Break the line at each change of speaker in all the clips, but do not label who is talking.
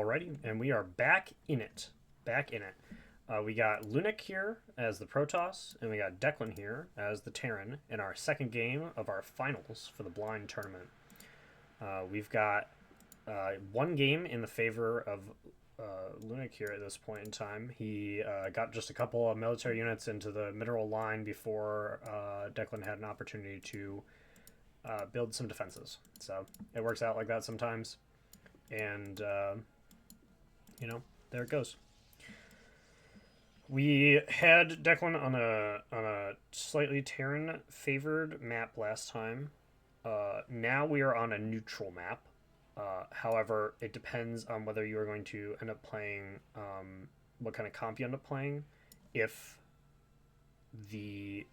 Alrighty, and we are back in it. Back in it. We got Lunik here as the Protoss, and we got Declan here as the Terran in our second game of our finals for the blind tournament. We've got one game in the favor of Lunik here at this point in time. He got just a couple of military units into the mineral line before Declan had an opportunity to build some defenses. So it works out like that sometimes. And, there it goes. We had Declan on a slightly Terran favored map last time. Now we are on a neutral map. However, it depends on whether you are going to end up playing, what kind of comp you end up playing. If the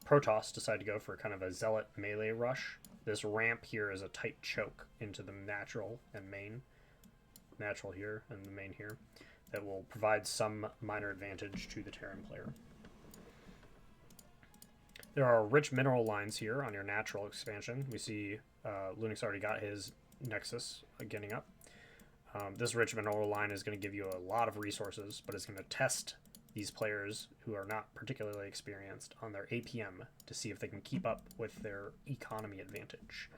Protoss decide to go for kind of a zealot melee rush, this ramp here is a tight choke into the natural and main. Natural here and the main here. That will provide some minor advantage to the Terran player. There are rich mineral lines here on your natural expansion. We see Lunik's already got his Nexus getting up. This rich mineral line is going to give you a lot of resources, but it's going to test these players who are not particularly experienced on their APM to see if they can keep up with their economy advantage.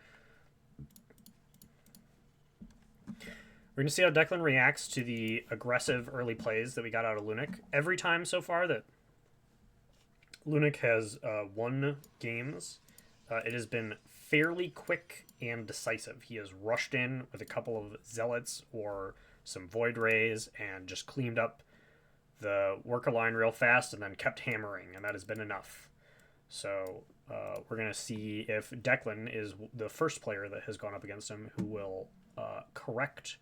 We're going to see how Declan reacts to the aggressive early plays that we got out of Lunik. Every time so far that Lunik has won games, it has been fairly quick and decisive. He has rushed in with a couple of zealots or some void rays and just cleaned up the worker line real fast and then kept hammering, and that has been enough. So we're going to see if Declan is the first player that has gone up against him who will correct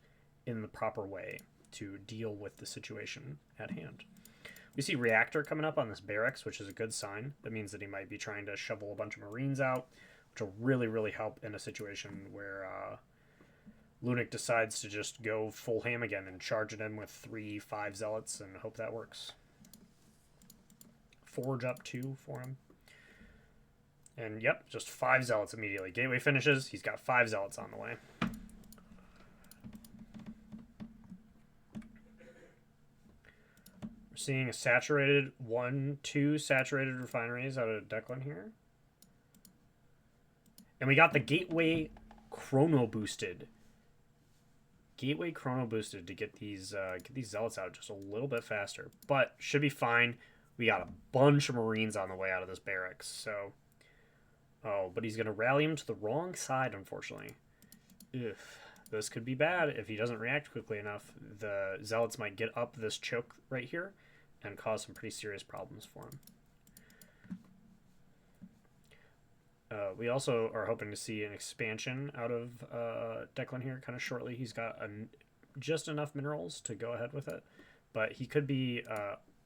in the proper way to deal with the situation at hand. We see Reactor coming up on this barracks, which is a good sign. That means that he might be trying to shovel a bunch of Marines out, which will really, really help in a situation where Lunik decides to just go full ham again and charge it in with 3-5 zealots and hope that works. Forge up 2 for him. And yep, just 5 zealots immediately. Gateway finishes, he's got 5 zealots on the way. We're seeing a saturated 1-2 saturated refineries out of Declan here. And we got the Gateway chrono boosted. Gateway chrono boosted to get these zealots out just a little bit faster, but should be fine. We got a bunch of Marines on the way out of this barracks, so but he's gonna rally him to the wrong side, unfortunately. Ugh, this could be bad if he doesn't react quickly enough. The zealots might get up this choke right here and cause some pretty serious problems for him. We also are hoping to see an expansion out of Declan here kind of shortly. He's got just enough minerals to go ahead with it, but he could be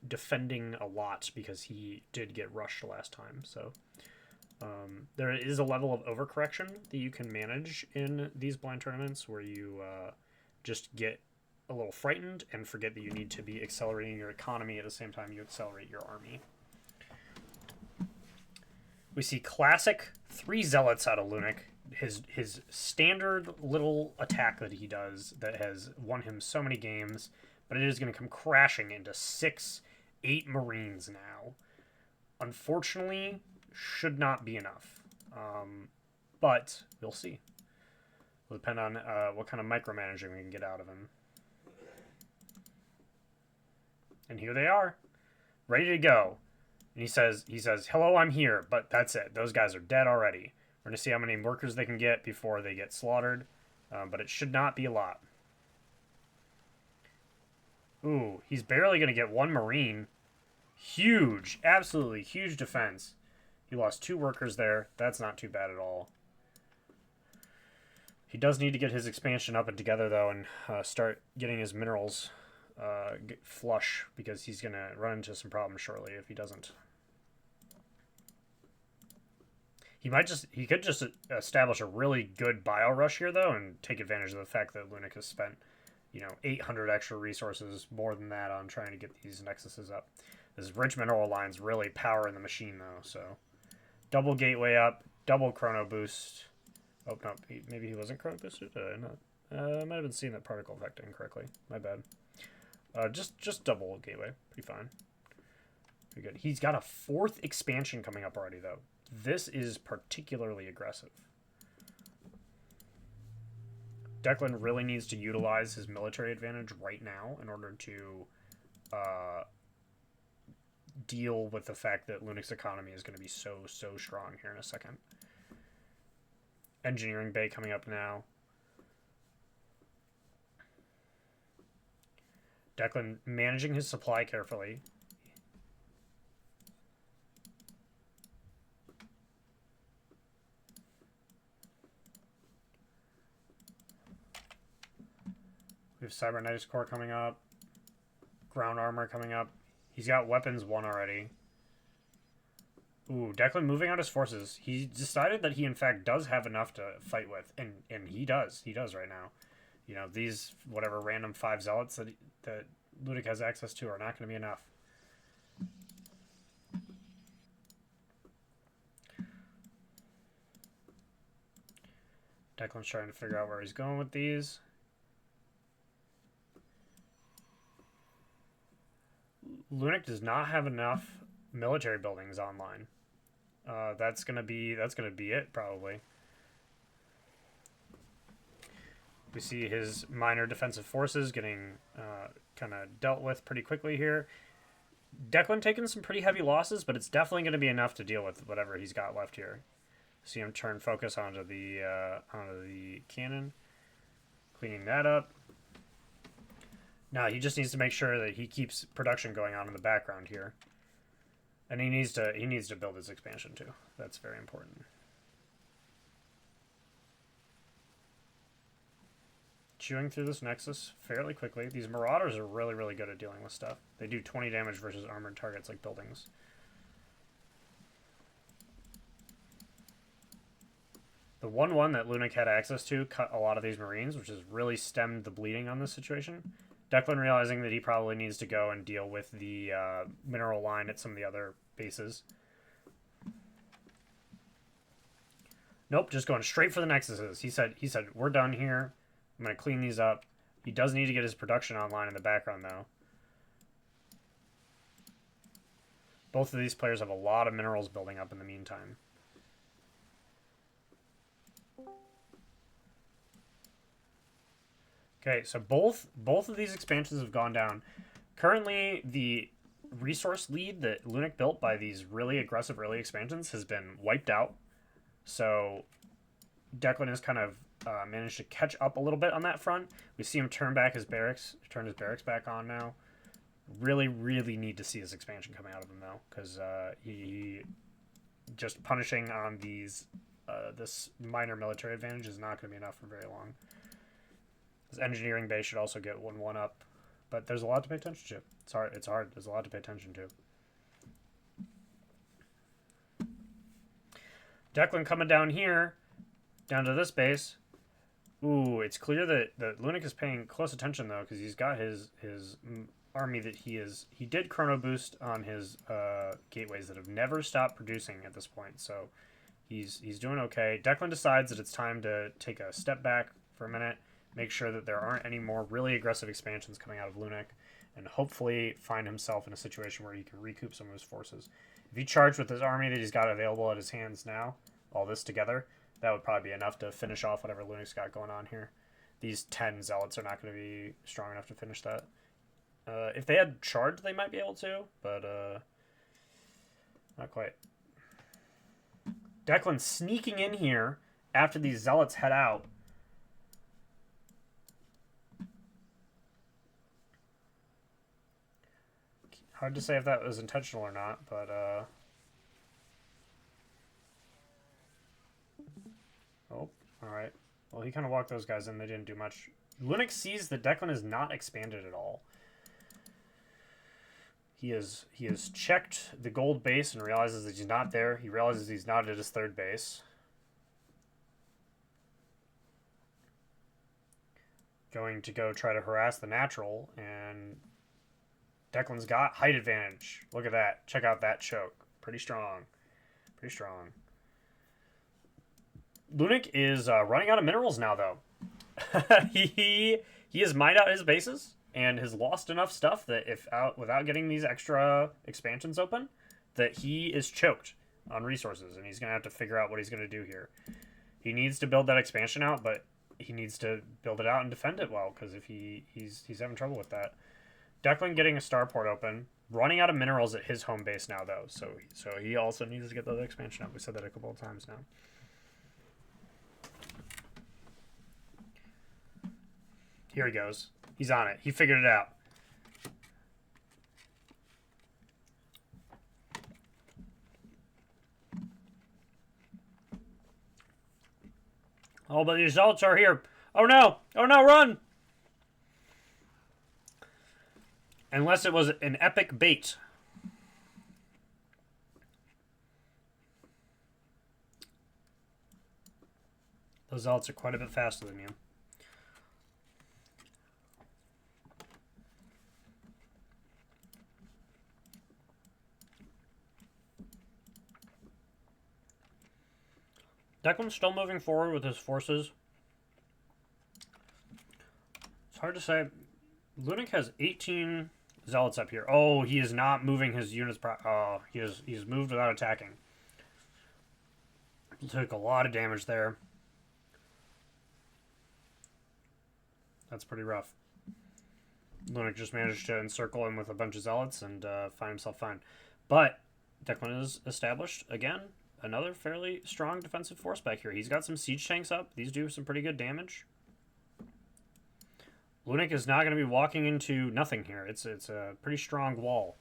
defending a lot because he did get rushed last time. So there is a level of overcorrection that you can manage in these blind tournaments where you just get a little frightened and forget that you need to be accelerating your economy at the same time you accelerate your army. We see classic 3 zealots out of Lunik. His standard little attack that he does that has won him so many games, but it is going to come crashing into 6-8 Marines now. Unfortunately, should not be enough. But we'll see. It'll depend on what kind of micromanaging we can get out of him. And here they are, ready to go. And he says, hello, I'm here, but that's it. Those guys are dead already. We're going to see how many workers they can get before they get slaughtered, but it should not be a lot. Ooh, he's barely going to get 1 Marine. Huge, absolutely huge defense. He lost 2 workers there. That's not too bad at all. He does need to get his expansion up and together, though, and start getting his minerals flush, because he's going to run into some problems shortly if he doesn't. He could just establish a really good bio rush here, though, and take advantage of the fact that Lunik has spent, 800 extra resources, more than that, on trying to get these nexuses up. This rich mineral line's really powering the machine, though, so double gateway up, double chrono boost. Oh, no, maybe he wasn't chrono boosted? I might have been seeing that particle effect incorrectly. My bad. Just double gateway. Pretty fine. Pretty good. He's got a 4th expansion coming up already, though. This is particularly aggressive. Declan really needs to utilize his military advantage right now in order to deal with the fact that Lunic's economy is going to be so strong here in a second. Engineering Bay coming up now. Declan managing his supply carefully. We have Cybernetics Core coming up. Ground Armor coming up. He's got Weapons 1 already. Ooh, Declan moving out his forces. He decided that he, in fact, does have enough to fight with. And he does. He does right now. You know, these, whatever, random 5 Zealots that Ludic has access to are not going to be enough. Declan's trying to figure out where he's going with these. Ludic does not have enough military buildings online. That's gonna be it probably. We see his minor defensive forces getting kind of dealt with pretty quickly here. Declan taking some pretty heavy losses, but it's definitely going to be enough to deal with whatever he's got left here. See him turn focus onto the cannon, cleaning that up. Now he just needs to make sure that he keeps production going on in the background here, and he needs to build his expansion too. That's very important. Chewing through this Nexus fairly quickly. These Marauders are really good at dealing with stuff. They do 20 damage versus armored targets like buildings. The 1/1 that Ludic had access to cut a lot of these Marines, which has really stemmed the bleeding on this situation. Declan realizing that he probably needs to go and deal with the mineral line at some of the other bases. Nope, just going straight for the Nexuses. He said, we're done here. I'm going to clean these up. He does need to get his production online in the background, though. Both of these players have a lot of minerals building up in the meantime. Okay, so both of these expansions have gone down. Currently, the resource lead that Ludic built by these really aggressive early expansions has been wiped out. So Declan has kind of managed to catch up a little bit on that front. We see him turn his barracks back on now. Really need to see his expansion coming out of him though, because he just punishing on these this minor military advantage is not going to be enough for very long. His engineering base should also get 1/1 up, but there's a lot to pay attention to. It's hard. There's a lot to pay attention to. Declan coming down here, down to this base. Ooh, it's clear that Ludic is paying close attention though, because he's got his army that he did chrono boost on his gateways that have never stopped producing at this point. So he's doing okay. Declan decides that it's time to take a step back for a minute, make sure that there aren't any more really aggressive expansions coming out of Ludic, and hopefully find himself in a situation where he can recoup some of his forces. If he charged with his army that he's got available at his hands now, all this together, that would probably be enough to finish off whatever Ludic's got going on here. These 10 Zealots are not going to be strong enough to finish that. If they had charged, they might be able to, but not quite. Declan sneaking in here after these Zealots head out. Hard to say if that was intentional or not, but oh, alright. Well, he kind of walked those guys in. They didn't do much. Ludic sees that Declan is not expanded at all. He has checked the gold base and realizes that he's not there. He realizes he's not at his third base. Going to go try to harass the natural, and Declan's got height advantage. Look at that. Check out that choke. Pretty strong. Pretty strong. Ludic is running out of minerals now, though. He has mined out his bases and has lost enough stuff that if out without getting these extra expansions open, that he is choked on resources, and he's gonna have to figure out what he's gonna do here. He needs to build that expansion out, but he needs to build it out and defend it well, because if he's having trouble with that. Declan getting a starport open, running out of minerals at his home base now though, so he also needs to get the expansion up. We said that a couple of times now. Here he goes. He's on it. He figured it out. Oh, but the results are here. Oh no! Oh no, run! Unless it was an epic bait. Those zealots are quite a bit faster than you. Declan's still moving forward with his forces. It's hard to say. Lunik has 18 zealots up here. Oh, he is not moving his units. He's moved without attacking. He took a lot of damage there. That's pretty rough. Lunik just managed to encircle him with a bunch of zealots and find himself fine. But Declan is established again. Another fairly strong defensive force back here. He's got some siege tanks up. These do some pretty good damage. Lunik is not going to be walking into nothing here. It's a pretty strong wall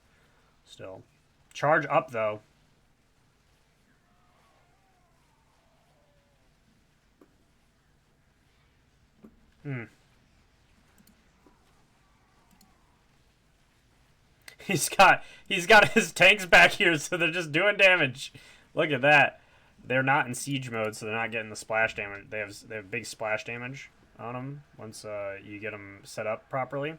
still. Charge up, though. He's got his tanks back here, so they're just doing damage. Look at that. They're not in siege mode, so they're not getting the splash damage. They have big splash damage on them once you get them set up properly.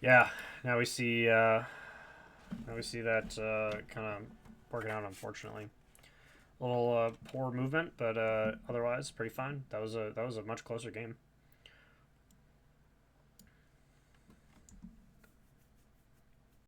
Yeah, now we see that kind of working out, unfortunately. A little poor movement, but otherwise pretty fine. That was a much closer game.